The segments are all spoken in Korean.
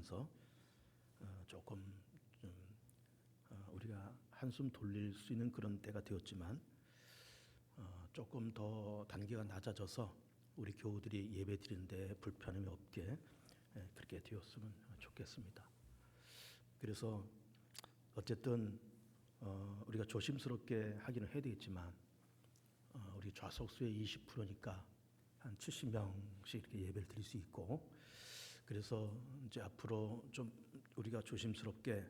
하면서 조금 좀 우리가 한숨 돌릴 수 있는 그런 때가 되었지만 조금 더 단계가 낮아져서 우리 교우들이 예배 드리는데 불편함이 없게 그렇게 되었으면 좋겠습니다. 그래서 어쨌든 우리가 조심스럽게 하기는 해야 되겠지만 우리 좌석수의 20%니까 한 70명씩 이렇게 예배를 드릴 수 있고, 그래서 이제 앞으로 좀 우리가 조심스럽게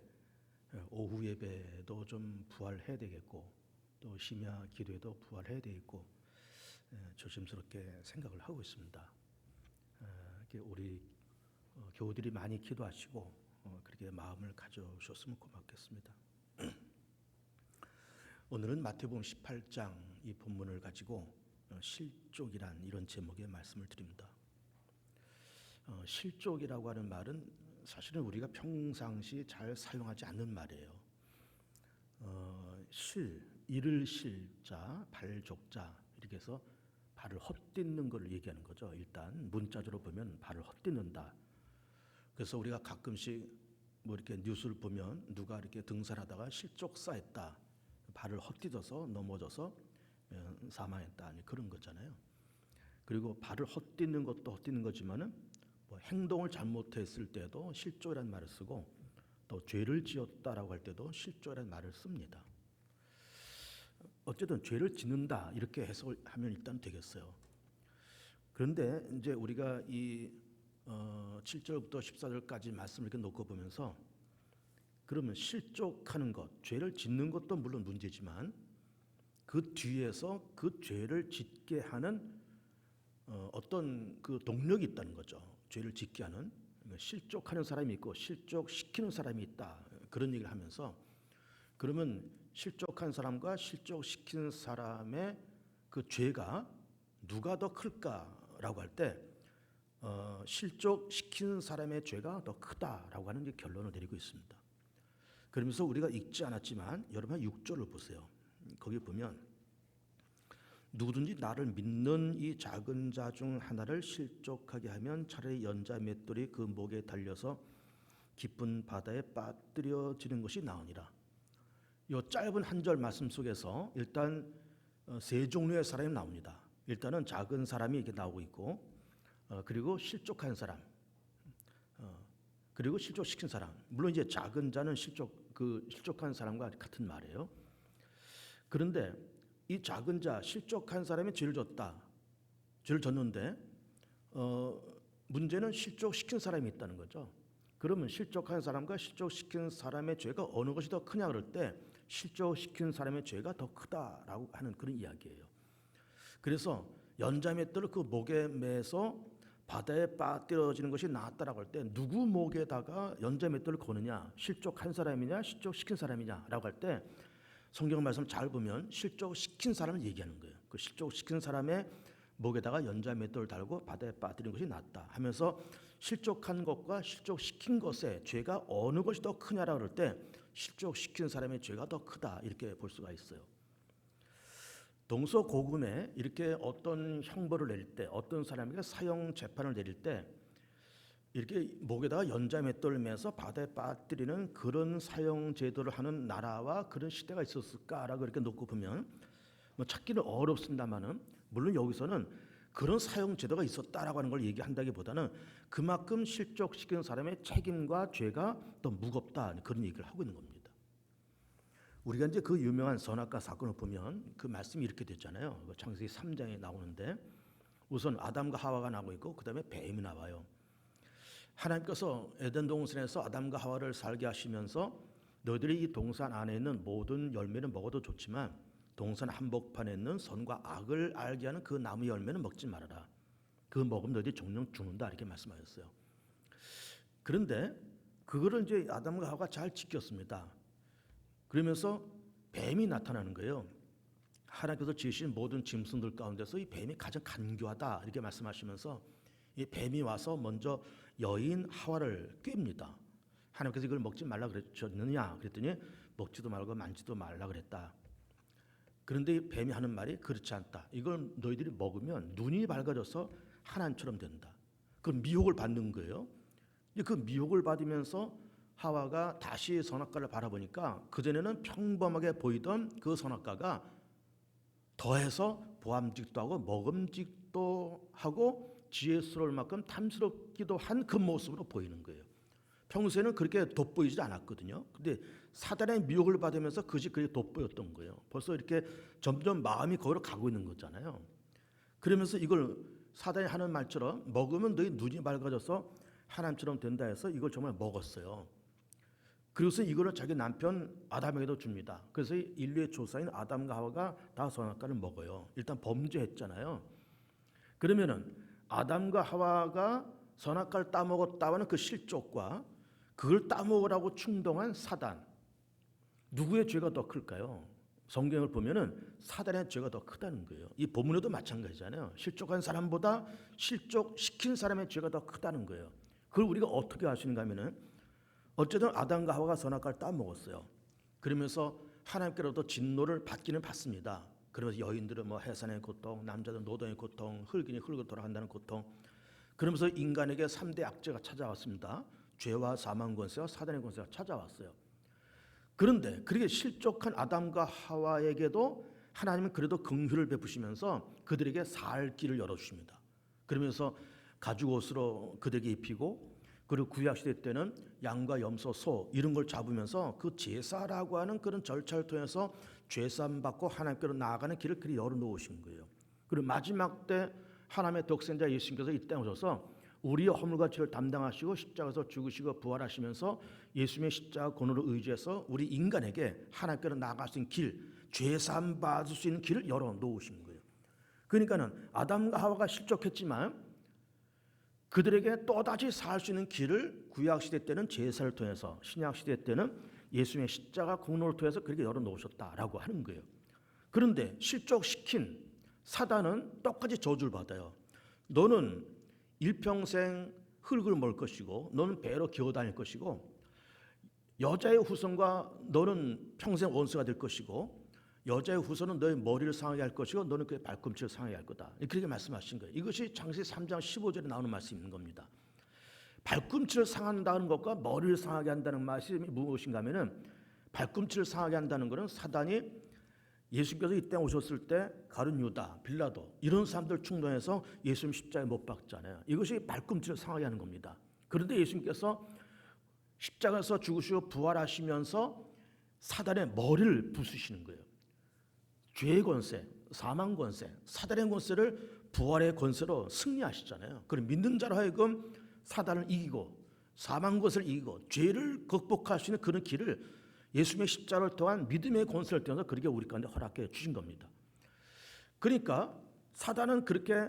오후 예배도 좀 부활해야 되겠고, 또 심야 기도에도 부활해야 되겠고, 조심스럽게 생각을 하고 있습니다. 이렇게 우리 교우들이 많이 기도하시고 그렇게 마음을 가져주셨으면 고맙겠습니다. 오늘은 마태복음 18장 이 본문을 가지고 실족이란 이런 제목의 말씀을 드립니다. 실족이라고 하는 말은 사실은 우리가 평상시 잘 사용하지 않는 말이에요. 이를 실자, 발족자 이렇게 해서 발을 헛딛는 걸 얘기하는 거죠. 일단 문자적으로 보면 발을 헛딛는다. 그래서 우리가 가끔씩 뭐 이렇게 뉴스를 보면 누가 이렇게 등산하다가 실족사했다, 발을 헛디뎌서 넘어져서 사망했다, 그런 거잖아요. 그리고 발을 헛디는 것도 헛디는 거지만은 뭐 행동을 잘못했을 때도 실족이라는 말을 쓰고, 또 죄를 지었다라고 할 때도 실족이라는 말을 씁니다. 어쨌든 죄를 짓는다 이렇게 해석을 하면 일단 되겠어요. 그런데 이제 우리가 이 7절부터 14절까지 말씀을 이렇게 놓고 보면서, 그러면 실족하는 것, 죄를 짓는 것도 물론 문제지만 그 뒤에서 그 죄를 짓게 하는 어떤 그 동력이 있다는 거죠. 죄를 짓게 하는, 실족하는 사람이 있고 실족시키는 사람이 있다, 그런 얘기를 하면서, 그러면 실족한 사람과 실족시키는 사람의 그 죄가 누가 더 클까라고 할 때 실족시키는 사람의 죄가 더 크다라고 하는 결론을 내리고 있습니다. 그러면서 우리가 읽지 않았지만 여러분 6절을 보세요. 거기 보면 누구든지 나를 믿는 이 작은 자 중 하나를 실족하게 하면 차라리 연자 맷돌이 그 목에 달려서 깊은 바다에 빠뜨려지는 것이 나으니라. 이 짧은 한 절 말씀 속에서 일단 세 종류의 사람이 나옵니다. 일단은 작은 사람이 이렇게 나오고 있고, 그리고 실족한 사람, 그리고 실족시킨 사람. 물론 이제 작은 자는 실족한 사람과 같은 말이에요. 그런데 이 작은 자, 실족한 사람이 죄를 졌는데 문제는 실족시킨 사람이 있다는 거죠. 그러면 실족한 사람과 실족시킨 사람의 죄가 어느 것이 더 크냐 그럴 때 실족시킨 사람의 죄가 더 크다라고 하는 그런 이야기예요. 그래서 연자맷돌을 그 목에 매서 바다에 빠뜨려지는 것이 낫다라고 할 때 누구 목에다가 연자맷돌을 거느냐, 실족한 사람이냐 실족시킨 사람이냐라고 할 때 성경 말씀 잘 보면 실족시킨 사람을 얘기하는 거예요. 그 실족시킨 사람의 목에다가 연자맷돌을 달고 바다에 빠뜨리는 것이 낫다 하면서, 실족한 것과 실족시킨 것의 죄가 어느 것이 더 크냐라고 할 때 실족시킨 사람의 죄가 더 크다, 이렇게 볼 수가 있어요. 동서고금에 이렇게 어떤 형벌을 내릴 때, 어떤 사람에게 사형 재판을 내릴 때 이렇게 목에다가 연자맷돌을 매서 바다에 빠뜨리는 그런 사형 제도를 하는 나라와 그런 시대가 있었을까라고 이렇게 놓고 보면 뭐 찾기는 어렵습니다만은, 물론 여기서는 그런 사형 제도가 있었다라고 하는 걸 얘기한다기보다는 그만큼 실족시키는 사람의 책임과 죄가 더 무겁다, 그런 얘기를 하고 있는 겁니다. 우리가 이제 그 유명한 선악과 사건을 보면 그 말씀이 이렇게 됐잖아요. 창세기 3장에 나오는데, 우선 아담과 하와가 나오고 있고 그 다음에 뱀이 나와요. 하나님께서 에덴 동산에서 아담과 하와를 살게 하시면서 너희들이 이 동산 안에 있는 모든 열매는 먹어도 좋지만 동산 한복판에 있는 선과 악을 알게 하는 그 나무 열매는 먹지 말아라. 그 먹으면 너희들이 종종 죽는다, 이렇게 말씀하셨어요. 그런데 그거를 이제 아담과 하와가 잘 지켰습니다. 그러면서 뱀이 나타나는 거예요. 하나님께서 지으신 모든 짐승들 가운데서 이 뱀이 가장 간교하다, 이렇게 말씀하시면서 이 뱀이 와서 먼저 여인 하와를 꿰입니다. 하나님께서 이걸 먹지 말라 그러셨느냐 그랬더니 먹지도 말고 만지도 말라 그랬다. 그런데 이 뱀이 하는 말이 그렇지 않다. 이걸 너희들이 먹으면 눈이 밝아져서 하나님처럼 된다. 그럼 미혹을 받는 거예요. 그 미혹을 받으면서 하와가 다시 선악과를 바라보니까 그전에는 평범하게 보이던 그 선악과가 더해서 보암직도 하고 먹음직도 하고 지혜스러울 만큼 탐스럽기도 한 그 모습으로 보이는 거예요. 평소에는 그렇게 돋보이지 않았거든요. 근데 사단의 미혹을 받으면서 그것이 돋보였던 거예요. 벌써 이렇게 점점 마음이 거기로 가고 있는 거잖아요. 그러면서 이걸 사단이 하는 말처럼 먹으면 너희 눈이 밝아져서 하나님처럼 된다 해서 이걸 정말 먹었어요. 그래서 이거를 자기 남편 아담에게도 줍니다. 그래서 인류의 조상인 아담과 하와가 다 선악과를 먹어요. 일단 범죄했잖아요. 그러면은 아담과 하와가 선악과를 따먹었다는 그 실족과 그걸 따먹으라고 충동한 사단, 누구의 죄가 더 클까요? 성경을 보면은 사단의 죄가 더 크다는 거예요. 이 본문에도 마찬가지잖아요. 실족한 사람보다 실족시킨 사람의 죄가 더 크다는 거예요. 그걸 우리가 어떻게 알 수 있는가 하면은 어쨌든 아담과 하와가 선악과를 따먹었어요. 그러면서 하나님께로부터 진노를 받기는 받습니다. 그러면서 여인들은 뭐 해산의 고통, 남자들은 노동의 고통, 흙이니 흙으로 돌아간다는 고통. 그러면서 인간에게 3대 악재가 찾아왔습니다. 죄와 사망 권세와 사단의 권세가 찾아왔어요. 그런데 그렇게 실족한 아담과 하와에게도 하나님은 그래도 긍휼을 베푸시면서 그들에게 살 길을 열어주십니다. 그러면서 가죽옷으로 그들에게 입히고, 그리고 구약시대 때는 양과 염소, 소 이런 걸 잡으면서 그 제사라고 하는 그런 절차를 통해서 죄사함 받고 하나님께로 나아가는 길을 그리 열어놓으신 거예요. 그리고 마지막 때 하나님의 독생자 예수님께서 이 땅에 오셔서 우리의 허물과 죄를 담당하시고 십자가에서 죽으시고 부활하시면서 예수님의 십자가 권호를 의지해서 우리 인간에게 하나님께로 나아갈 수 있는 길, 죄사함 받을 수 있는 길을 열어놓으신 거예요. 그러니까는 아담과 하와가 실족했지만 그들에게 또다시 살 수 있는 길을 구약시대 때는 제사를 통해서, 신약시대 때는 예수님의 십자가 공로를 통해서 그렇게 열어놓으셨다라고 하는 거예요. 그런데 실족시킨 사단은 똑같이 저주를 받아요. 너는 일평생 흙을 먹을 것이고 너는 배로 기어다닐 것이고 여자의 후손과 너는 평생 원수가 될 것이고 여자의 후손은 너의 머리를 상하게 할 것이고 너는 그의 발꿈치를 상하게 할 거다. 그렇게 말씀하신 거예요. 이것이 창세기 3장 15절에 나오는 말씀인 겁니다. 발꿈치를 상한다는 것과 머리를 상하게 한다는 말씀이 무엇인가 하면은 발꿈치를 상하게 한다는 것은 사단이 예수께서 이 땅에 오셨을 때 가룟 유다, 빌라도 이런 사람들 충동해서 예수님 십자가에 못 박잖아요. 이것이 발꿈치를 상하게 하는 겁니다. 그런데 예수님께서 십자가에서 죽으시고 부활하시면서 사단의 머리를 부수시는 거예요. 죄의 권세, 사망 권세, 사단의 권세를 부활의 권세로 승리하시잖아요. 그럼 믿는 자로 하여금 사단을 이기고 사망 권세를 이기고 죄를 극복할 수 있는 그런 길을 예수님의 십자가를 통한 믿음의 권세를 통해서 그렇게 우리 가운데 허락해 주신 겁니다. 그러니까 사단은 그렇게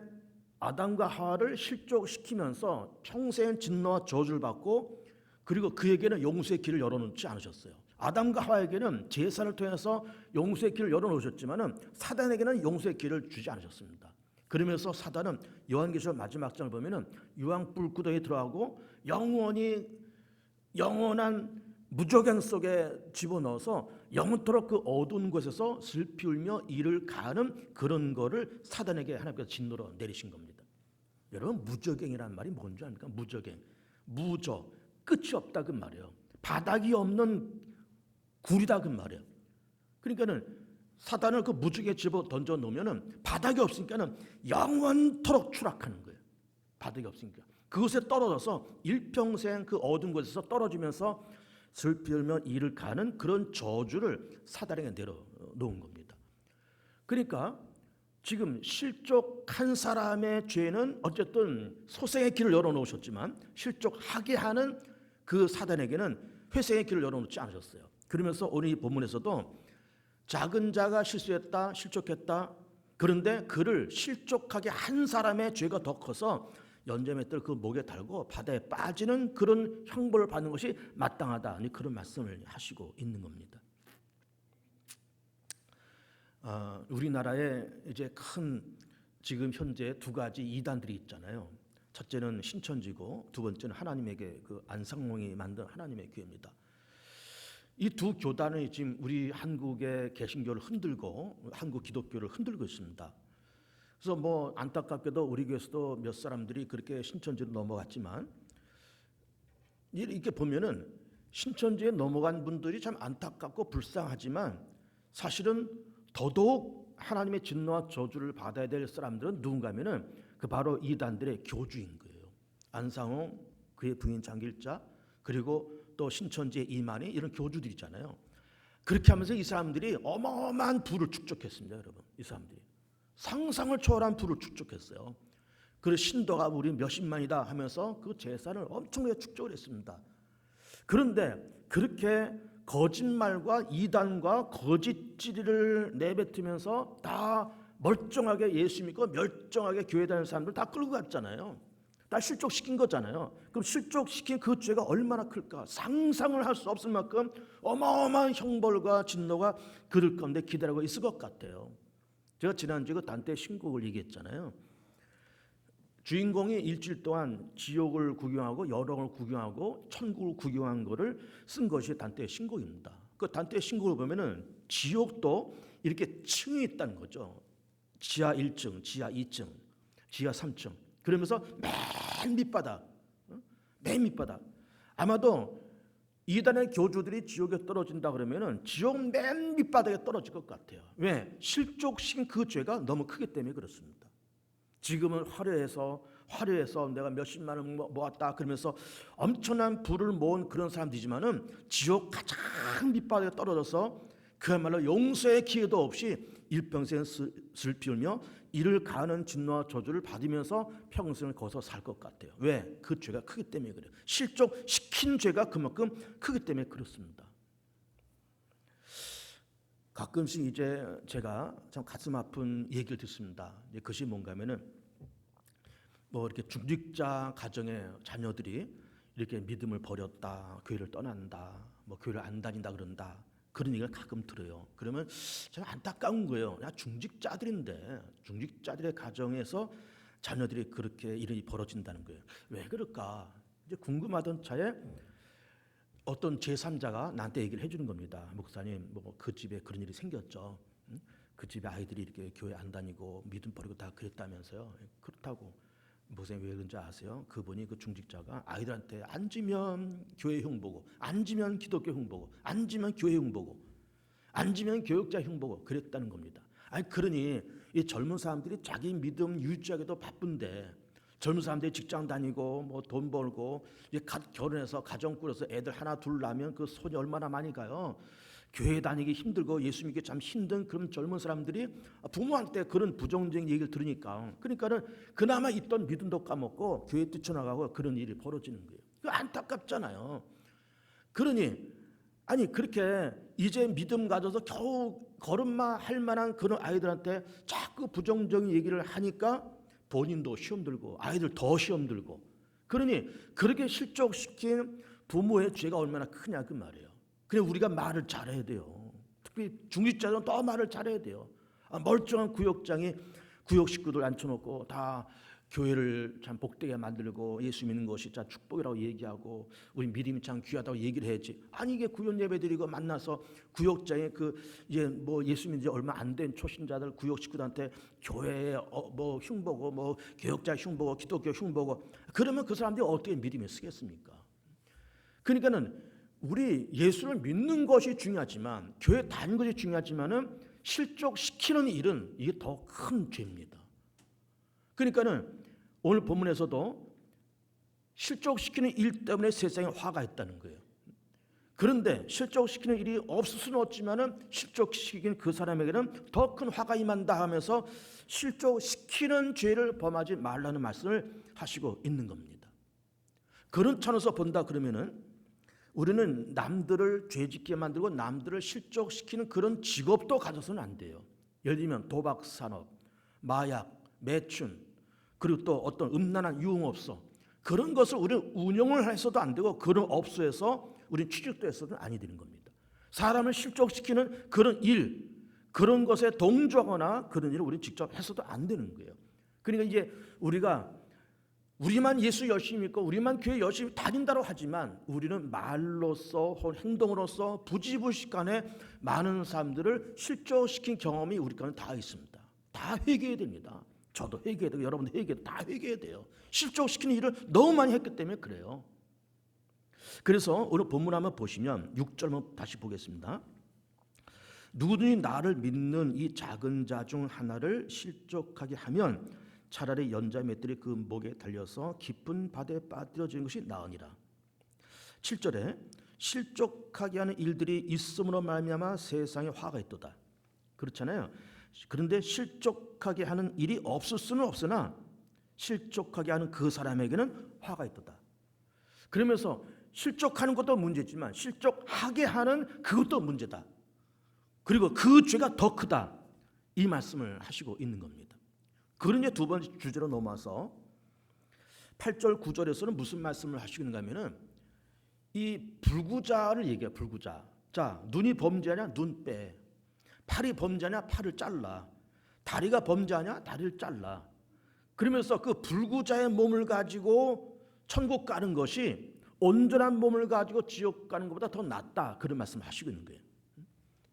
아담과 하와를 실족시키면서 평생 진노와 저주를 받고 그리고 그에게는 용서의 길을 열어놓지 않으셨어요. 아담과 하와에게는 제사를 통해서 용서의 길을 열어놓으셨지만은 사단에게는 용서의 길을 주지 않으셨습니다. 그러면서 사단은 요한계시록 마지막 장을 보면은 유황 불구덩이에 들어가고 영원한 무저갱 속에 집어넣어서 영원토록 그 어두운 곳에서 슬피 울며 이를 가하는 그런 거를 사단에게 하나님께서 진노로 내리신 겁니다. 여러분 무저갱이라는 말이 뭔지 압니까? 무저갱, 무저, 끝이 없다 그 말이에요. 바닥이 없는 굴이다 그 말이에요. 그러니까는 사단을 그 무저갱에 집어 던져 놓으면은 바닥이 없으니까는 영원토록 추락하는 거예요. 바닥이 없으니까 그곳에 떨어져서 일평생 그 어두운 곳에서 떨어지면서 슬피 울며 이를 가는 그런 저주를 사단에게 내려놓은 겁니다. 그러니까 지금 실족한 사람의 죄는 어쨌든 소생의 길을 열어놓으셨지만 실족하게 하는 그 사단에게는 회생의 길을 열어놓지 않으셨어요. 그러면서 오늘 이 본문에서도 작은 자가 실수했다, 실족했다. 그런데 그를 실족하게 한 사람의 죄가 더 커서 연자맷돌 그 목에 달고 바다에 빠지는 그런 형벌을 받는 것이 마땅하다. 그런 말씀을 하시고 있는 겁니다. 우리나라에 이제 큰 지금 현재 두 가지 이단들이 있잖아요. 첫째는 신천지고 두 번째는 하나님에게 그 안상홍이 만든 하나님의 교회입니다. 이 두 교단이 지금 우리 한국의 개신교를 흔들고 한국 기독교를 흔들고 있습니다. 그래서 뭐 안타깝게도 우리 교회에서도 몇 사람들이 그렇게 신천지로 넘어갔지만 이렇게 보면은 신천지에 넘어간 분들이 참 안타깝고 불쌍하지만 사실은 더더욱 하나님의 진노와 저주를 받아야 될 사람들은 누군가면은 그 바로 이단들의 교주인 거예요. 안상홍, 그의 부인 장길자, 그리고 또 신천지의 이만희, 이런 교주들이잖아요. 그렇게 하면서 이 사람들이 어마어마한 부를 축적했습니다, 여러분. 이 사람들이 상상을 초월한 부를 축적했어요. 그 신도가 우리 몇십만이다 하면서 그 재산을 엄청나게 축적을 했습니다. 그런데 그렇게 거짓말과 이단과 거짓지리를 내뱉으면서 다 멀쩡하게 예수 믿고 멸정하게 교회 다니는 사람들 다 끌고 갔잖아요. 다 실족시킨 거잖아요. 그럼 실족시킨 그 죄가 얼마나 클까? 상상을 할 수 없을 만큼 어마어마한 형벌과 진노가 그들 가운데 기다리고 있을 것 같아요. 제가 지난주에 그 단테 신곡을 얘기했잖아요. 주인공이 일주일 동안 지옥을 구경하고 여러을 구경하고 천국을 구경한 거를 쓴 것이 단테의 신곡입니다. 그 단테의 신곡을 보면은 지옥도 이렇게 층이 있다는 거죠. 지하 1층, 지하 2층, 지하 3층. 그러면서 맨 밑바닥, 맨 밑바닥. 아마도 이단의 교주들이 지옥에 떨어진다 그러면은 지옥 맨 밑바닥에 떨어질 것 같아요. 왜? 실족시킨 그 죄가 너무 크기 때문에 그렇습니다. 지금은 화려해서 내가 몇십만 원 모았다 그러면서 엄청난 부를 모은 그런 사람들이지만은 지옥 가장 밑바닥에 떨어져서 그야말로 용서의 기회도 없이 일평생 슬피 울며 이를 가하는 진노와 저주를 받으면서 평생을 거기서 살 것 같아요. 왜? 그 죄가 크기 때문에 그래요. 실족시킨 죄가 그만큼 크기 때문에 그렇습니다. 가끔씩 이제 제가 참 가슴 아픈 얘기를 듣습니다. 그것이 뭔가 하면은 뭐 이렇게 중직자 가정의 자녀들이 이렇게 믿음을 버렸다, 교회를 떠난다, 뭐 교회를 안 다닌다 그런다, 그런 얘기를 가끔 들어요. 그러면 참 안타까운 거예요. 야, 중직자들인데 중직자들의 가정에서 자녀들이 그렇게 일이 벌어진다는 거예요. 왜 그럴까? 이제 궁금하던 차에 어떤 제3자가 나한테 얘기를 해주는 겁니다. 목사님, 뭐 그 집에 그런 일이 생겼죠. 그 집에 아이들이 이렇게 교회 안 다니고 믿음 버리고 다 그랬다면서요. 그렇다고. 목사님 왜 그런지 아세요? 그분이 그 중직자가 아이들한테 앉으면 교회 흉보고, 앉으면 기독교 흉보고, 앉으면 교회 흉보고, 앉으면 교육자 흉보고 그랬다는 겁니다. 아니 그러니 이 젊은 사람들이 자기 믿음 유지하기도 바쁜데 젊은 사람들이 직장 다니고 뭐 돈 벌고 이제 결혼해서 가정 꾸려서 애들 하나 둘 낳으면 그 손이 얼마나 많이 가요. 교회 다니기 힘들고 예수 믿기 참 힘든 그런 젊은 사람들이 부모한테 그런 부정적인 얘기를 들으니까 그러니까는 그나마 있던 믿음도 까먹고 교회 뛰쳐나가고 그런 일이 벌어지는 거예요. 안타깝잖아요. 그러니 아니 그렇게 이제 믿음 가져서 겨우 걸음마 할 만한 그런 아이들한테 자꾸 부정적인 얘기를 하니까 본인도 시험 들고 아이들 더 시험 들고 그러니 그렇게 실족시킨 부모의 죄가 얼마나 크냐 그 말이에요. 그래 우리가 말을 잘해야 돼요. 특히 중직자들은 더 말을 잘해야 돼요. 멀쩡한 구역장이 구역 식구들 앉혀놓고 다 교회를 참 복되게 만들고 예수 믿는 것이 참 축복이라고 얘기하고 우리 믿음이 참 귀하다고 얘기를 해야지. 아니 이게 구역 예배드리고 만나서 구역장에 그 이제 뭐 예수 믿은 지 얼마 안 된 초신자들 구역 식구들한테 교회에 뭐 흉보고 뭐 교역자 흉보고 기독교 흉보고 그러면 그 사람들이 어떻게 믿음을 쓰겠습니까? 그러니까는 우리 예수를 믿는 것이 중요하지만 교회 다니는 것이 중요하지만은 실족시키는 일은 이게 더 큰 죄입니다. 그러니까는 오늘 본문에서도 실족시키는 일 때문에 세상에 화가 있다는 거예요. 그런데 실족시키는 일이 없을 수는 없지만은 실족시킨 그 사람에게는 더 큰 화가 임한다 하면서 실족시키는 죄를 범하지 말라는 말씀을 하시고 있는 겁니다. 그런 차원에서 본다 그러면은 우리는 남들을 죄짓게 만들고 남들을 실족시키는 그런 직업도 가져서는 안 돼요. 예를 들면 도박 산업, 마약, 매춘, 그리고 또 어떤 음란한 유흥업소 그런 것을 우리는 운영을 해서도 안 되고 그런 업소에서 우리는 취직도 해서도 아니 되는 겁니다. 사람을 실족시키는 그런 일, 그런 것에 동조하거나 그런 일을 우리는 직접 해서도 안 되는 거예요. 그러니까 이제 우리만 예수 열심히 믿고 우리만 교회 열심히 다닌다고 하지만 우리는 말로써 행동으로써 부지불식간에 많은 사람들을 실족시킨 경험이 우리 가운데 다 있습니다. 다 회개해야 됩니다. 저도 회개해야 되고 여러분도 회개해야 돼요. 다 회개해야 돼요. 실족시키는 일을 너무 많이 했기 때문에 그래요. 그래서 오늘 본문 한번 보시면 6절 한번 다시 보겠습니다. 누구든지 나를 믿는 이 작은 자 중 하나를 실족하게 하면 차라리 연자 맷들이 그 목에 달려서 깊은 바다에 빠뜨려지는 것이 나으니라. 7절에 실족하게 하는 일들이 있음으로 말미암아 세상에 화가 있도다. 그렇잖아요. 그런데 실족하게 하는 일이 없을 수는 없으나 실족하게 하는 그 사람에게는 화가 있도다. 그러면서 실족하는 것도 문제지만 실족하게 하는 그것도 문제다. 그리고 그 죄가 더 크다. 이 말씀을 하시고 있는 겁니다. 그런 이제 두 번째 주제로 넘어와서 8절 9절에서는 무슨 말씀을 하시는가 하면은 이 불구자를 얘기해요. 불구자. 자, 눈이 범죄하냐? 눈 빼. 팔이 범죄하냐? 팔을 잘라. 다리가 범죄하냐? 다리를 잘라. 그러면서 그 불구자의 몸을 가지고 천국 가는 것이 온전한 몸을 가지고 지옥 가는 것보다 더 낫다. 그런 말씀을 하시고 있는 거예요.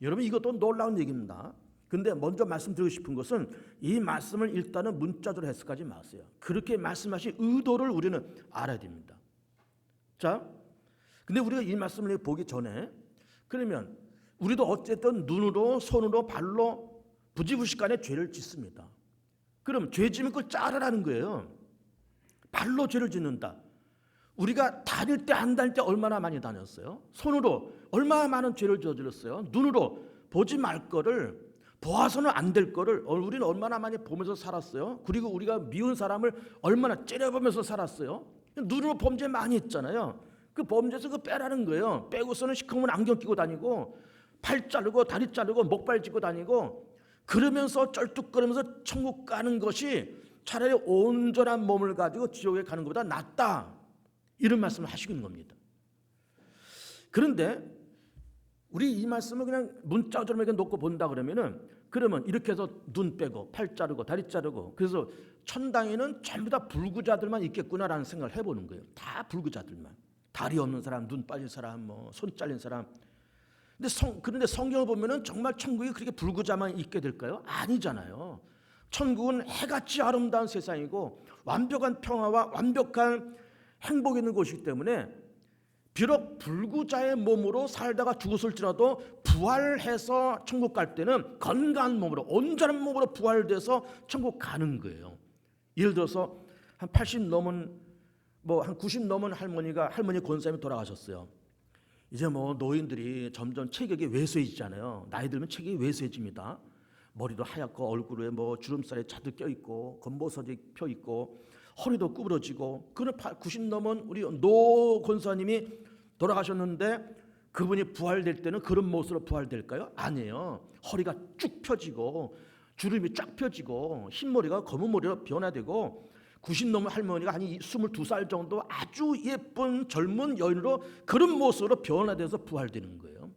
여러분 이것도 놀라운 얘기입니다. 근데 먼저 말씀드리고 싶은 것은 이 말씀을 일단은 문자적으로 해석하지 마세요. 그렇게 말씀하신 의도를 우리는 알아야 됩니다. 자, 근데 우리가 이 말씀을 보기 전에 그러면 우리도 어쨌든 눈으로 손으로 발로 부지불식간에 죄를 짓습니다. 그럼 죄 지면 그걸 자르라는 거예요. 발로 죄를 짓는다. 우리가 다닐 때 안 다닐 때 얼마나 많이 다녔어요? 손으로 얼마나 많은 죄를 저질렀어요? 눈으로 보지 말 거를 보아서는 안 될 거를 우리는 얼마나 많이 보면서 살았어요? 그리고 우리가 미운 사람을 얼마나 째려보면서 살았어요? 눈으로 범죄 많이 했잖아요. 그 범죄에서 그 빼라는 거예요. 빼고서는 시커먼 안경 끼고 다니고 팔 자르고 다리 자르고 목발 짚고 다니고 그러면서 쩔뚝거리면서 천국 가는 것이 차라리 온전한 몸을 가지고 지옥에 가는 것보다 낫다. 이런 말씀을 하시고 있는 겁니다. 그런데 우리 이 말씀을 그냥 문자적으로 놓고 본다 그러면 이렇게 해서 눈 빼고 팔 자르고 다리 자르고 그래서 천당에는 전부 다 불구자들만 있겠구나라는 생각을 해보는 거예요. 다 불구자들만. 다리 없는 사람, 눈 빠진 사람, 손 잘린 사람. 그런데 성경을 보면은 정말 천국이 그렇게 불구자만 있게 될까요? 아니잖아요. 천국은 해같이 아름다운 세상이고 완벽한 평화와 완벽한 행복이 있는 곳이기 때문에 비록 불구자의 몸으로 살다가 죽었을지라도 부활해서 천국 갈 때는 건강한 몸으로 온전한 몸으로 부활돼서 천국 가는 거예요. 예를 들어서 한 80 넘은 한 90 넘은 할머니 권사님이 돌아가셨어요. 이제 노인들이 점점 체격이 왜소해지잖아요. 나이 들면 체격이 왜소해집니다. 머리도 하얗고 얼굴에 주름살이 자득 껴있고 겉모서리 펴있고 허리도 구부러지고 그는 90 넘은 우리 노 권사님이 돌아가셨는데 그분이 부활될 때는 그런 모습으로 부활될까요? 아니에요. 허리가 쭉 펴지고 주름이 쫙 펴지고 흰머리가 검은 머리로 변화되고 90 넘은 할머니가 한 22살 정도 아주 예쁜 젊은 여인으로 그런 모습으로 변화돼서 부활되는 거예요.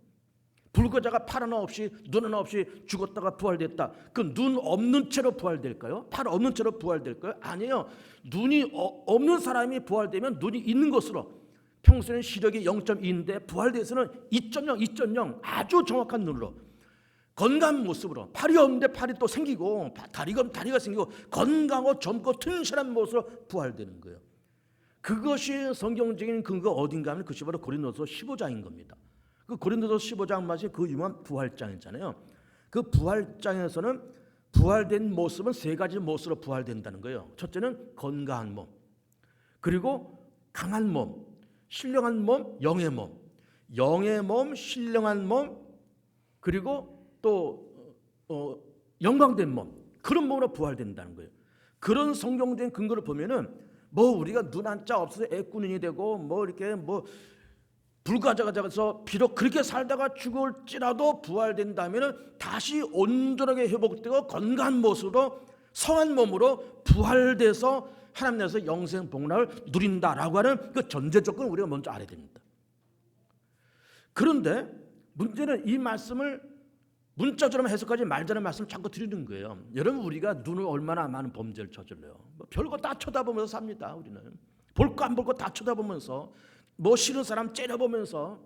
불구자가 팔 하나 없이 눈 하나 없이 죽었다가 부활됐다. 그 눈 없는 채로 부활될까요? 팔 없는 채로 부활될까요? 아니에요. 눈이 없는 사람이 부활되면 눈이 있는 것으로 평소에는 시력이 0.2인데 부활돼서는 2.0, 2.0 아주 정확한 눈으로 건강한 모습으로 팔이 없는데 팔이 또 생기고 다리가 없는 다리가 생기고 건강하고 젊고 튼실한 모습으로 부활되는 거예요. 그것이 성경적인 근거가 어딘가 하면 그것이 바로 고린도서 15장인 겁니다. 그 고린도서 15장 말이 그 유명한 부활장이잖아요. 그 부활장에서는 부활된 모습은 세 가지 모습으로 부활된다는 거예요. 첫째는 건강한 몸, 그리고 강한 몸, 신령한 몸, 영의 몸, 영의 몸, 신령한 몸, 그리고 또 영광된 몸, 그런 몸으로 부활된다는 거예요. 그런 성경적인 근거를 보면은 우리가 눈 한자 없어서 애꾸눈이 되고 이렇게 불구자가 돼서 비록 그렇게 살다가 죽을지라도 부활된다면 다시 온전하게 회복되고 건강한 모습으로 성한 몸으로 부활돼서 하나님 나라에서 영생 복락을 누린다라고 하는 그 전제 조건을 우리가 먼저 알아야 됩니다. 그런데 문제는 이 말씀을 문자처럼 해석하지 말자는 말씀을 자꾸 드리는 거예요. 여러분 우리가 눈을 얼마나 많은 범죄를 저질러요. 별거 다 쳐다보면서 삽니다. 우리는 볼 거 안 볼 거 다 쳐다보면서 싫은 사람 째려보면서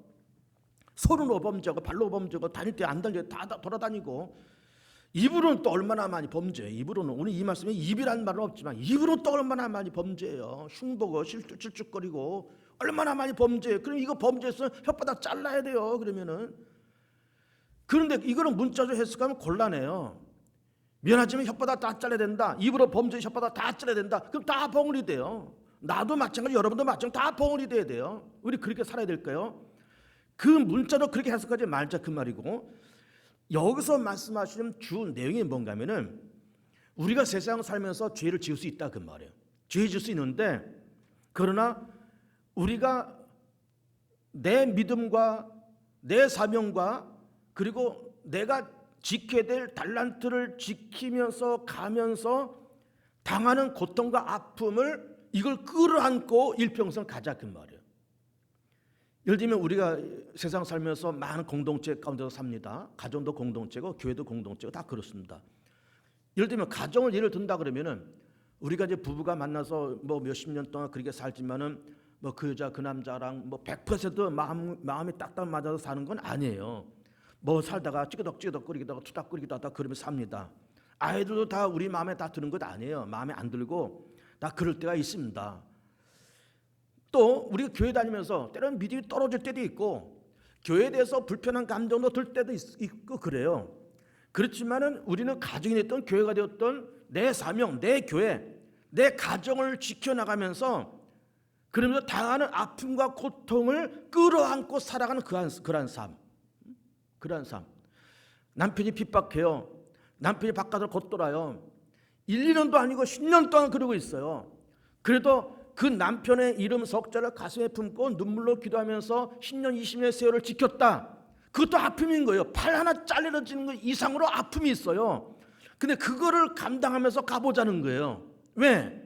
손으로 범죄하고 발로 범죄하고 다닐 때 안 다닐 때 다 돌아다니고 입으로는 또 얼마나 많이 범죄해요. 입으로는 오늘 이 말씀에 입이란 말은 없지만 입으로 또 얼마나 많이 범죄해요. 흉보고 실쭉거리고 얼마나 많이 범죄해. 그럼 이거 범죄했으면 혓바닥 잘라야 돼요. 그러면은. 그런데 이거는 문자로 해석하면 곤란해요. 미안하지만 혓바닥 다 잘라야 된다. 입으로 범죄 혓바닥 다 잘라야 된다. 그럼 다 봉을이 돼요. 나도 마찬가지, 여러분도 마찬가지, 다 봉을이 돼야 돼요. 우리 그렇게 살아야 될까요? 그 문자로 그렇게 해석하지 말자 그 말이고, 여기서 말씀하시는 주 내용이 뭔가 하면은 우리가 세상 살면서 죄를 지을 수 있다 그 말이에요. 죄 지을 수 있는데, 그러나 우리가 내 믿음과 내 사명과 그리고 내가 지켜야 될 달란트를 지키면서 가면서 당하는 고통과 아픔을 이걸 끌어안고 일평생 가자 그 말이에요. 예를 들면 우리가 세상 살면서 많은 공동체 가운데서 삽니다. 가정도 공동체고 교회도 공동체고 다 그렇습니다. 예를 들면 가정을 예를 든다 그러면은 우리가 이제 부부가 만나서 뭐 몇십 년 동안 그렇게 살지만은 뭐 그 여자 그 남자랑 뭐 100% 마음이 딱딱 맞아서 사는 건 아니에요. 뭐 살다가 찌그덕거리기다가 투닥거리기도 하다 그러면서 삽니다. 아이들도 다 우리 마음에 다 드는 것 아니에요. 마음에 안 들고 다 그럴 때가 있습니다. 또 우리가 교회 다니면서 때로는 믿음이 떨어질 때도 있고 교회에 대해서 불편한 감정도 들 때도 있고 그래요. 그렇지만은 우리는 가정이 됐던 교회가 되었던 내 사명, 내 교회, 내 가정을 지켜나가면서 그러면서 당하는 아픔과 고통을 끌어안고 살아가는 그러한 삶. 남편이 핍박해요. 남편이 바깥으로 걷돌아요. 1, 2년도 아니고 10년 동안 그러고 있어요. 그래도 그 남편의 이름 석자를 가슴에 품고 눈물로 기도하면서 10년, 20년의 세월을 지켰다. 그것도 아픔인 거예요. 팔 하나 잘려지는 것 이상으로 아픔이 있어요. 근데 그거를 감당하면서 가보자는 거예요. 왜?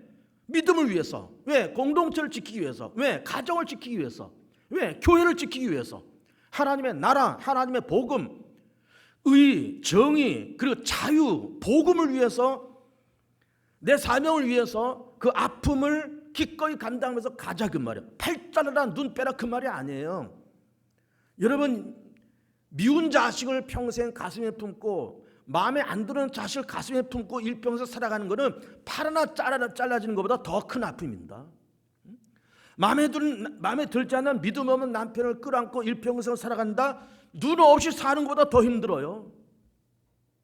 믿음을 위해서. 왜? 공동체를 지키기 위해서. 왜? 가정을 지키기 위해서. 왜? 교회를 지키기 위해서. 하나님의 나라, 하나님의 복음, 의, 정의, 그리고 자유, 복음을 위해서 내 사명을 위해서 그 아픔을 기꺼이 감당하면서 가자 그 말이에요. 팔 자르라 눈 빼라 그 말이 아니에요. 여러분 미운 자식을 평생 가슴에 품고 마음에 안 드는 자식을 가슴에 품고 일평생 살아가는 것은 팔 하나 잘라지는 것보다 더 큰 아픔입니다. 마음에 들지 않는 믿음 없는 남편을 끌어안고 일평생 살아간다. 눈 없이 사는 것보다 더 힘들어요.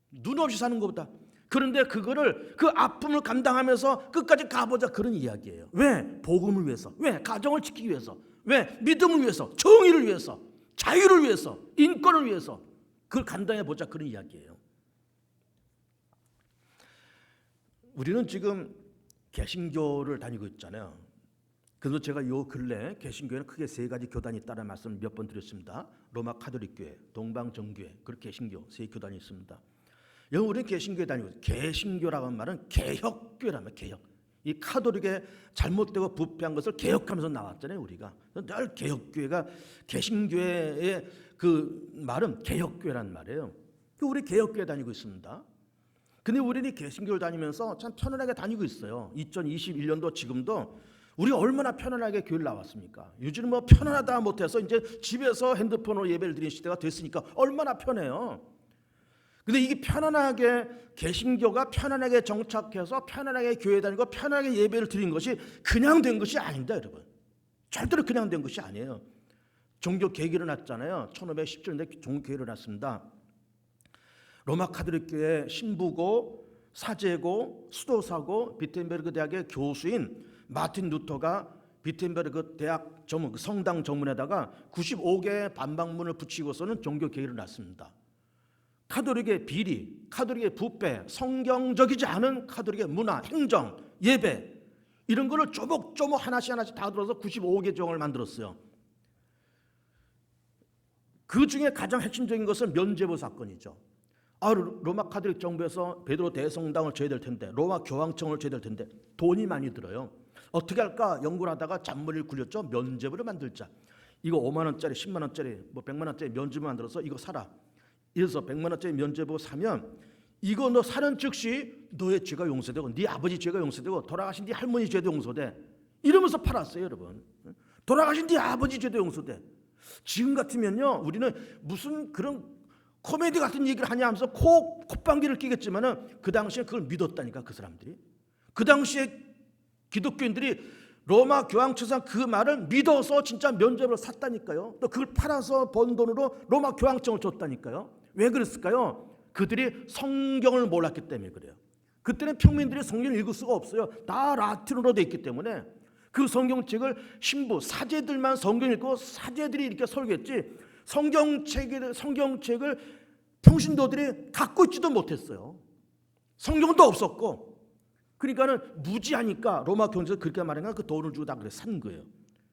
눈 없이 사는 것보다. 그런데 그거를 그 아픔을 감당하면서 끝까지 가보자 그런 이야기예요. 왜? 복음을 위해서. 왜? 가정을 지키기 위해서. 왜? 믿음을 위해서. 정의를 위해서. 자유를 위해서. 인권을 위해서. 그걸 감당해 보자 그런 이야기예요. 우리는 지금 개신교를 다니고 있잖아요. 그래서 제가 요 근래 개신교회는 크게 세 가지 교단이 있다는 말씀을 몇 번 드렸습니다. 로마 카톨릭 교회, 동방정교회, 그리고 개신교 세 교단이 있습니다. 여러분 우리는 개신교회 다니고 개신교라고 하는 말은 개혁교회란 말이에요. 개혁. 이 카톨릭의 잘못되고 부패한 것을 개혁하면서 나왔잖아요. 우리가 늘 개혁교회가 개신교회의 그 말은 개혁교회란 말이에요. 우리 개혁교회 다니고 있습니다. 근데 우리는 개신교를 다니면서 참 편안하게 다니고 있어요. 2021년도 지금도 우리 얼마나 편안하게 교회를 나왔습니까? 요즘은 뭐 편안하다 못해서 이제 집에서 핸드폰으로 예배를 드리는 시대가 됐으니까 얼마나 편해요. 근데 이게 편안하게 개신교가 편안하게 정착해서 편안하게 교회 다니고 편안하게 예배를 드린 것이 그냥 된 것이 아닙니다, 여러분. 절대로 그냥 된 것이 아니에요. 종교 계기를 났잖아요. 1517년에 종교계를 났습니다. 로마 카톨릭 교회 신부고 사제고 수도사고 비텐베르그 대학의 교수인 마틴 루터가 비텐베르그 대학 성당 정문에다가 95개의 반박문을 붙이고서는 종교 계기를 났습니다. 카톨릭의 비리, 카톨릭의 부패, 성경적이지 않은 카톨릭의 문화, 행정, 예배 이런 거를 조목조목 하나씩 다 들어서 95개 종을 만들었어요. 그 중에 가장 핵심적인 것은 면죄부 사건이죠. 로마 카톨릭 정부에서 베드로 대성당을 줘야 될 텐데, 로마 교황청을 줘야 될 텐데 돈이 많이 들어요. 어떻게 할까 연구를 하다가 잔머리를 굴렸죠. 면죄부를 만들자. 이거 5만 원짜리, 10만 원짜리, 뭐 100만 원짜리 면죄부 만들어서 이거 사라. 이래서 100만 원짜리 면죄부 사면 이거 너 사는 즉시 너의 죄가 용서되고 네 아버지 죄가 용서되고 돌아가신 네 할머니 죄도 용서돼. 이러면서 팔았어요, 여러분. 돌아가신 네 아버지 죄도 용서돼. 지금 같으면요, 우리는 무슨 그런 코미디 같은 얘기를 하냐 하면서 콧방귀를 끼겠지만은 그 당시에 그걸 믿었다니까 그 사람들이. 그 당시에 기독교인들이 로마 교황청에서 그 말을 믿어서 진짜 면죄부를 샀다니까요. 또 그걸 팔아서 번 돈으로 로마 교황청을 줬다니까요. 왜 그랬을까요? 그들이 성경을 몰랐기 때문에 그래요. 그때는 평민들이 성경을 읽을 수가 없어요. 다 라틴어로 되어 있기 때문에 그 성경책을 신부, 사제들만 성경 읽고 사제들이 이렇게 설교했지 성경책을 평신도들이 갖고 있지도 못했어요. 성경도 없었고. 그러니까는 무지하니까 로마 교황에서 그렇게 말하니까 그 돈을 주고 다 그래 산 거예요.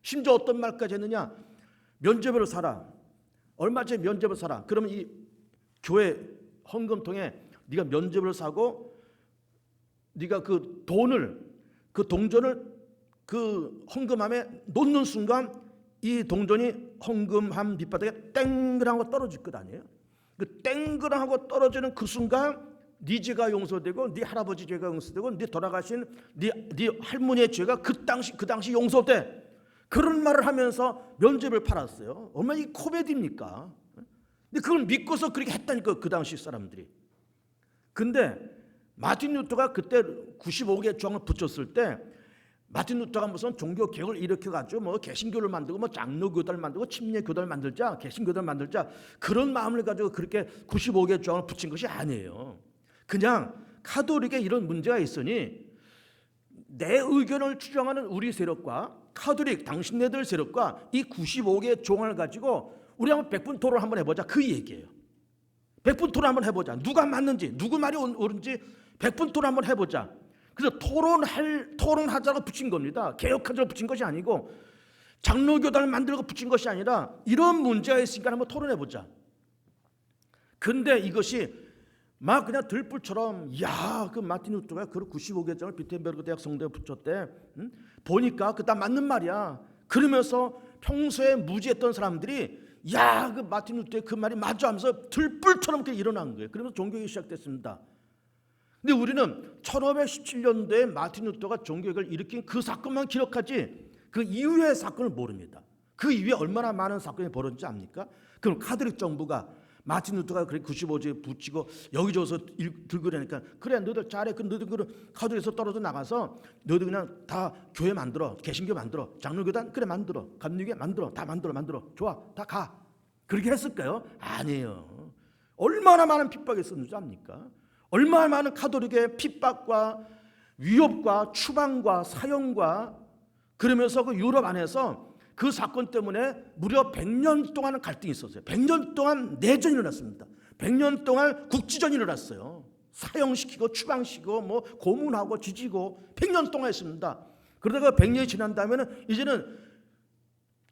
심지어 어떤 말까지 했느냐? 면죄부를 사라. 얼마짜리 면죄부 사라. 그러면 이 교회 헌금통에 네가 면죄부를 사고 네가 그 동전을 그 헌금함에 놓는 순간 이 동전이 헌금함 밑바닥에 땡그랑하고 떨어질 것 아니에요? 그 땡그랑하고 떨어지는 그 순간 네 죄가 용서되고 네 할아버지 죄가 용서되고 네 돌아가신 네 할머니의 죄가 그 당시 용서돼. 그런 말을 하면서 면죄부를 팔았어요. 얼마나 이 코미디입니까? 근데 그걸 믿고서 그렇게 했다니까 그 당시 사람들이. 근데 마틴 루터가 그때 95개 조항을 붙였을 때 마틴 루터가 무슨 종교 개혁을 일으켜가지고 뭐 개신교를 만들고 뭐 장로교단을 만들고 침례교단을 만들자 개신교단을 만들자 그런 마음을 가지고 그렇게 95개 조항을 붙인 것이 아니에요. 그냥 카톨릭에 이런 문제가 있으니 내 의견을 추정하는 우리 세력과 카톨릭 당신네들 세력과 이 95개 조항을 가지고 우리 한번 100분 토론 한번 해보자 그 얘기예요. 100분 토론 한번 해보자. 누가 맞는지 누구 말이 옳은지 100분 토론 한번 해보자. 그래서 토론하자고 붙인 겁니다. 개혁하자고 붙인 것이 아니고 장로교단을 만들고 붙인 것이 아니라 이런 문제가 있으니까 한번 토론해보자. 근데 이것이 막 그냥 들불처럼 그 마틴 루터가 그 95개장을 비텐베르그 대학 성대에 붙였대. 보니까 그다 맞는 말이야. 그러면서 평소에 무지했던 사람들이 그 마틴 루터의 그 말이 맞아 하면서 들불처럼 그렇게 일어난 거예요. 그러면서 종교개혁이 시작됐습니다. 근데 우리는 1517년도에 마틴 루터가 종교개혁을 일으킨 그 사건만 기억하지 그 이후의 사건을 모릅니다. 그 이후에 얼마나 많은 사건이 벌어졌는지 압니까? 그럼 카톨릭 정부가 마틴 루터가 그렇게 95조에 붙이고 여기저기서 들고 그러니까 그래 너희들 잘해. 너희들 그 카톨릭에서 떨어져 나가서 너희들 그냥 다 교회 만들어. 개신교 만들어. 장로교단 그래 만들어. 감리교 만들어. 다 만들어. 좋아. 다 가. 그렇게 했을까요? 아니에요. 얼마나 많은 핍박이 있었는지 압니까? 얼마나 많은 카톨릭의 핍박과 위협과 추방과 사형과 그러면서 그 유럽 안에서 그 사건 때문에 무려 100년 동안 갈등이 있었어요. 100년 동안 내전이 일어났습니다. 100년 동안 국지전이 일어났어요. 사형시키고 추방시키고 뭐 고문하고 지지고 100년 동안 했습니다. 그러다가 100년이 지난 다음에는 이제는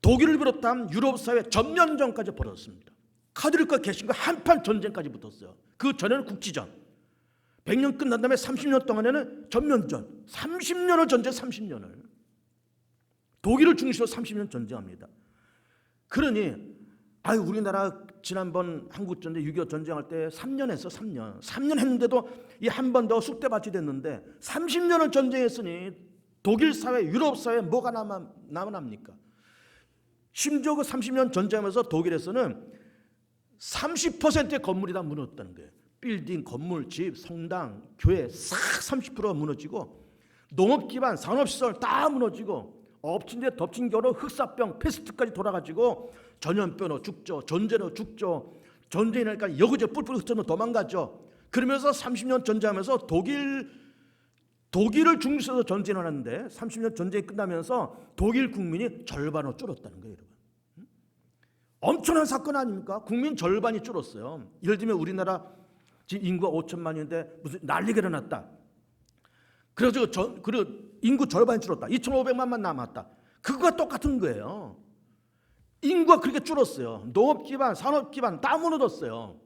독일을 비롯한 유럽 사회 전면전까지 벌어졌습니다. 카톨릭과 개신교 한판 전쟁까지 붙었어요. 그 전에는 국지전. 100년 끝난 다음에 30년 동안에는 전면전. 30년을 전쟁 30년을. 독일을 중심으로 30년 전쟁합니다. 그러니 우리나라 지난번 한국전쟁 6.25 전쟁할 때 3년 했어. 3년 했는데도 이 한 번 더 쑥대밭이 됐는데 30년을 전쟁했으니 독일 사회 유럽 사회에 뭐가 남아납니까? 심지어 그 30년 전쟁하면서 독일에서는 30%의 건물이 다 무너졌다는 거예요. 빌딩, 건물, 집, 성당, 교회 싹 30%가 무너지고 농업기반, 산업시설 다 무너지고 엎친 데 덮친 겨로 흑사병, 패스트까지 돌아가지고 전염병으로 죽죠. 전쟁으로 죽죠. 전쟁이 나니까 여기저기 뿔뿔 흩어져 도망가죠. 그러면서 30년 전쟁하면서 독일을 중심으로 전쟁을 하는데 30년 전쟁이 끝나면서 독일 국민이 절반으로 줄었다는 거예요. 여러분. 엄청난 사건 아닙니까? 국민 절반이 줄었어요. 예를 들면 우리나라 지금 인구가 5천만인데 무슨 난리가 일어났다. 그래서 인구 절반이 줄었다. 2,500만만 남았다. 그거와 똑같은 거예요. 인구가 그렇게 줄었어요. 농업 기반, 산업 기반 다 무너졌어요.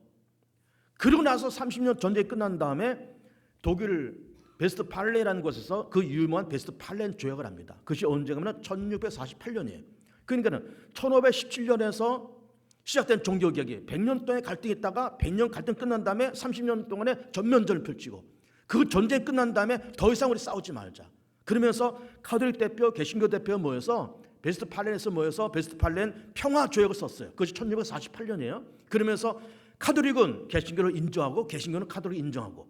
그리고 나서 30년 전쟁이 끝난 다음에 독일 베스트팔렌이라는 곳에서 그 유명한 베스트팔렌 조약을 합니다. 그것이 언제냐면 1648년이에요. 그러니까는 1517년에서 시작된 종교개혁이 100년 동안의 갈등이 있다가 100년 갈등 끝난 다음에 30년 동안의 전면전을 펼치고 그 전쟁이 끝난 다음에 더 이상 우리 싸우지 말자. 그러면서 카톨릭 대표, 개신교 대표 모여서 베스트팔렌에서 모여서 베스트팔렌 평화조약을 썼어요. 그것이 1648년이에요. 그러면서 카톨릭은 개신교를 인정하고 개신교는 카톨릭을 인정하고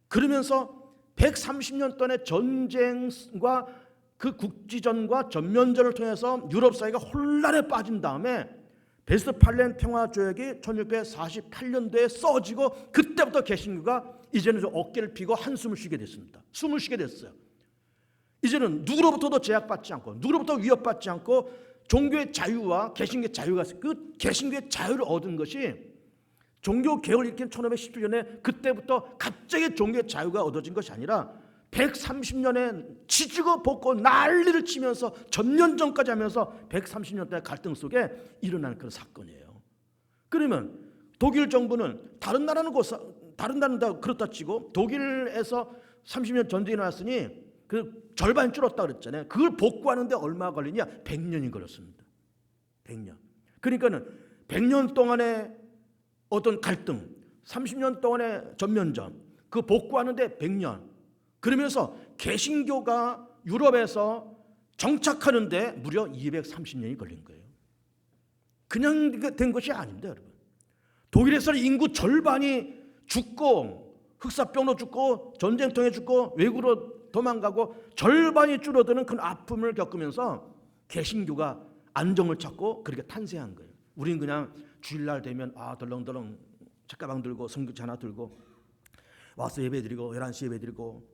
그러면서 130년 동안의 전쟁과 그 국지전과 전면전을 통해서 유럽 사회가 혼란에 빠진 다음에 베스트팔렌 평화조약이 1648년도에 써지고 그때부터 개신교가 이제는 어깨를 펴고 한숨을 쉬게 됐습니다. 숨을 쉬게 됐어요. 이제는 누구로부터도 제약받지 않고 누구로부터 위협받지 않고 종교의 자유와 개신교의 자유가 그 개신교의 자유를 얻은 것이 종교 개혁을 일으킨 1517년에 그때부터 갑자기 종교의 자유가 얻어진 것이 아니라 130년에 지지고 볶고 난리를 치면서 전면전까지 하면서 130년 동의 갈등 속에 일어난 그런 사건이에요. 그러면 독일 정부는 다른 나라는 다 그렇다 치고 독일에서 30년 전쟁이 일어났으니 그 절반 줄었다 그랬잖아요. 그걸 복구하는데 얼마 걸리냐? 100년이 걸렸습니다. 100년. 그러니까는 100년 동안의 어떤 갈등, 30년 동안의 전면전, 그 복구하는데 100년. 그러면서 개신교가 유럽에서 정착하는데 무려 230년이 걸린 거예요. 그냥 된 것이 아닙니다, 여러분. 독일에서는 인구 절반이 죽고 흑사병으로 죽고 전쟁통에 죽고 외국으로 도망가고 절반이 줄어드는 큰 아픔을 겪으면서 개신교가 안정을 찾고 그렇게 탄생한 거예요. 우리는 그냥 주일날 되면 덜렁덜렁 책가방 들고 성경책 하나 들고 와서 예배드리고 11시 예배드리고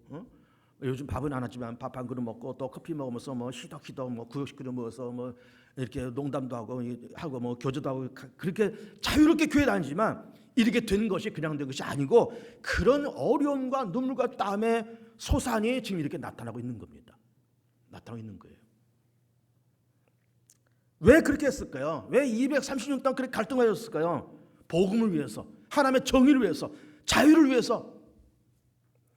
요즘 밥은 안 하지만 밥 한 그릇 먹고 또 커피 먹으면서 뭐 희덕희덕 뭐 구역식으로 모여서 뭐 이렇게 농담도 하고 뭐 교제도 하고 그렇게 자유롭게 교회 다니지만 이렇게 된 것이 그냥 된 것이 아니고 그런 어려움과 눈물과 땀의 소산이 지금 이렇게 나타나고 있는 겁니다. 나타나고 있는 거예요. 왜 그렇게 했을까요? 왜 230년 동안 그렇게 갈등하였을까요? 복음을 위해서, 하나님의 정의를 위해서, 자유를 위해서,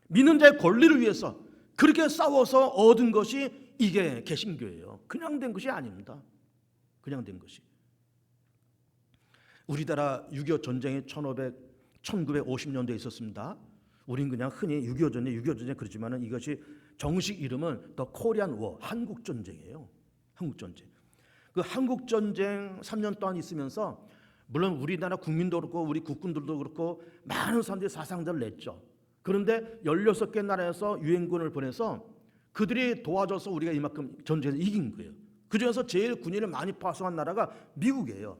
믿는 자의 권리를 위해서 그렇게 싸워서 얻은 것이 이게 개신교예요. 그냥 된 것이 아닙니다. 그냥 된 것이. 우리나라 6.25 전쟁이 1950년대에 있었습니다. 우린 그냥 흔히 6.25 전쟁 그러지만은 이것이 정식 이름은 더 코리안 워, 한국 전쟁이에요. 한국 전쟁. 그 한국 전쟁 3년 동안 있으면서 물론 우리나라 국민도 그렇고 우리 국군들도 그렇고 많은 사람들이 사상자를 냈죠. 그런데 16개 나라에서 유엔군을 보내서 그들이 도와줘서 우리가 이만큼 전쟁에서 이긴 거예요. 그중에서 제일 군인을 많이 파송한 나라가 미국이에요.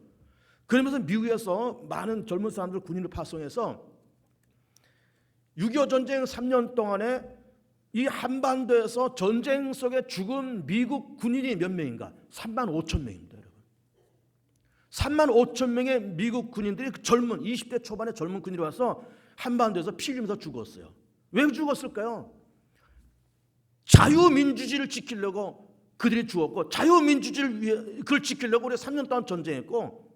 그러면서 미국에서 많은 젊은 사람들 군인을 파송해서 6.25 전쟁 3년 동안에 이 한반도에서 전쟁 속에 죽은 미국 군인이 몇 명인가? 35,000명입니다. 여러분. 35,000명의 미국 군인들이 젊은 20대 초반의 젊은 군인이 와서 한반도에서 피 흘리면서 죽었어요. 왜 죽었을까요? 자유민주주의를 지키려고 그들이 죽었고 자유민주주의를 위해 그걸 지키려고 우리 3년 동안 전쟁했고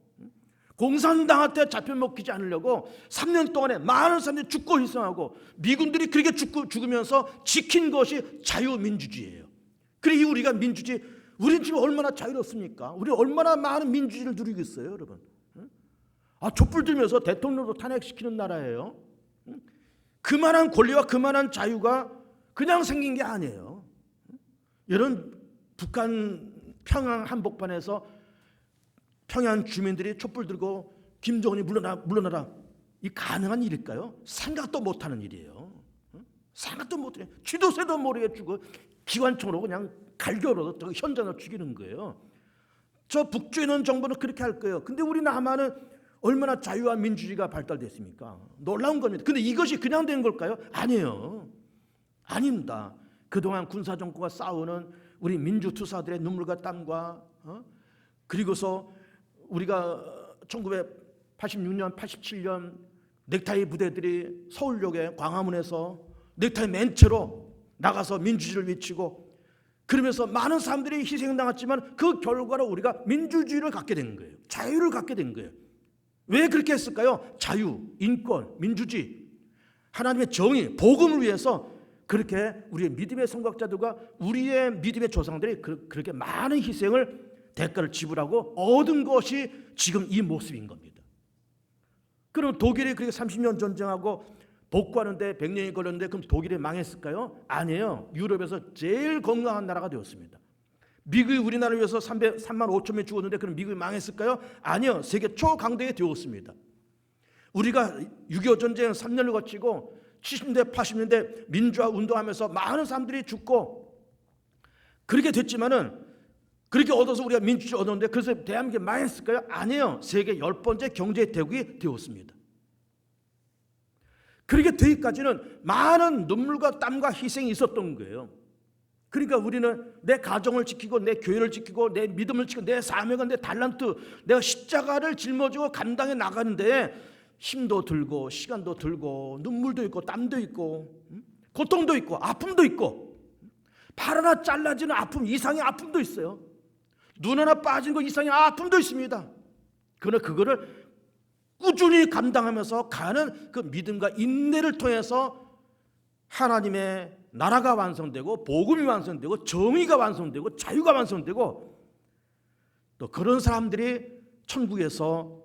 공산당한테 잡혀먹히지 않으려고 3년 동안에 많은 사람들이 죽고 희생하고 미군들이 그렇게 죽으면서 지킨 것이 자유민주주의예요. 그리고 우리가 민주주의, 우리는 지금 얼마나 자유롭습니까? 우리 얼마나 많은 민주주의를 누리고 있어요, 여러분. 촛불 들면서 대통령도 탄핵시키는 나라예요. 그만한 권리와 그만한 자유가 그냥 생긴 게 아니에요. 이런 북한 평양 한복판에서 평양 주민들이 촛불 들고 김정은이 물러나라. 이 가능한 일일까요? 생각도 못하는 일이에요. 생각도 못해. 쥐도새도 모르게 죽어 기관총으로 그냥 갈겨로 현장을 죽이는 거예요. 저 북쪽에 있는 정부는 그렇게 할 거예요. 근데 우리 남한은 얼마나 자유와 민주주의가 발달됐습니까? 놀라운 겁니다. 근데 이것이 그냥 된 걸까요? 아니에요. 아닙니다. 그동안 군사정권과 싸우는 우리 민주투사들의 눈물과 땀과 그리고서 우리가 1986년, 87년 넥타이 부대들이 서울역에 광화문에서 넥타이 맨 채로 나가서 민주주의를 외치고 그러면서 많은 사람들이 희생당했지만 그 결과로 우리가 민주주의를 갖게 된 거예요. 자유를 갖게 된 거예요. 왜 그렇게 했을까요? 자유, 인권, 민주주의, 하나님의 정의, 복음을 위해서 그렇게 우리의 믿음의 선각자들과 우리의 믿음의 조상들이 그렇게 많은 희생을 대가를 지불하고 얻은 것이 지금 이 모습인 겁니다. 그럼 독일이 그렇게 30년 전쟁하고 복구하는데 100년이 걸렸는데 그럼 독일이 망했을까요? 아니에요. 유럽에서 제일 건강한 나라가 되었습니다. 미국이 우리나라를 위해서 3만 5천 명 죽었는데 그럼 미국이 망했을까요? 아니요. 세계 초강대가 되었습니다. 우리가 6.25 전쟁 3년을 거치고 70년대 80년대 민주화 운동하면서 많은 사람들이 죽고 그렇게 됐지만은 그렇게 얻어서 우리가 민주주의 얻었는데 그래서 대한민국이 망했을까요? 아니에요. 세계 10번째 경제 대국이 되었습니다. 그렇게 되기까지는 많은 눈물과 땀과 희생이 있었던 거예요. 그러니까 우리는 내 가정을 지키고 내 교회를 지키고 내 믿음을 지키고 내 사명과 내 달란트, 내가 십자가를 짊어지고 감당해 나가는데 힘도 들고 시간도 들고 눈물도 있고 땀도 있고 고통도 있고 아픔도 있고 팔 하나 잘라지는 아픔 이상의 아픔도 있어요. 눈 하나 빠진 거 이상의 아픔도 있습니다. 그러나 그거를 꾸준히 감당하면서 가는 그 믿음과 인내를 통해서 하나님의 나라가 완성되고 복음이 완성되고 정의가 완성되고 자유가 완성되고 또 그런 사람들이 천국에서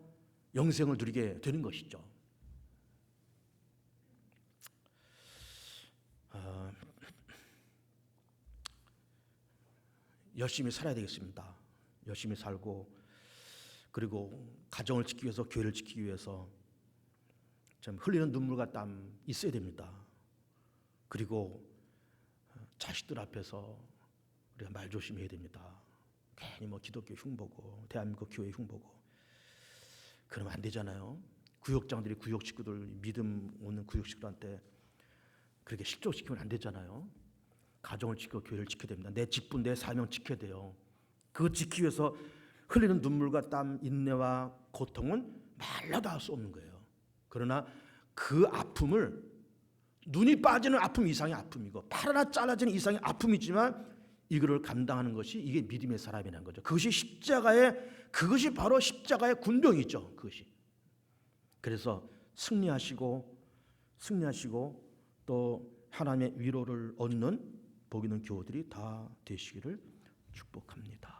영생을 누리게 되는 것이죠. 열심히 살아야 되겠습니다. 열심히 살고 그리고 가정을 지키기 위해서 교회를 지키기 위해서 참 흘리는 눈물과 땀 있어야 됩니다. 그리고 자식들 앞에서 우리가 말 조심해야 됩니다. 괜히 뭐 기독교 흉보고 대한민국 교회 흉보고 그러면 안 되잖아요. 구역장들이 구역 식구들 믿음 없는 구역 식구들한테 그렇게 실족시키면 안 되잖아요. 가정을 지키고 교회를 지켜야 됩니다. 내 직분 내 사명 지켜야 돼요. 그거 지키기 위해서 흘리는 눈물과 땀 인내와 고통은 말로도 할 수 없는 거예요. 그러나 그 아픔을 눈이 빠지는 아픔 이상의 아픔이고 팔 하나 잘라지는 이상의 아픔이지만 이거를 감당하는 것이 이게 믿음의 사람이라는 거죠. 그것이 바로 십자가의 군병이죠. 그것이. 그래서 승리하시고 또 하나님의 위로를 얻는 복 있는 교우들이 다 되시기를 축복합니다.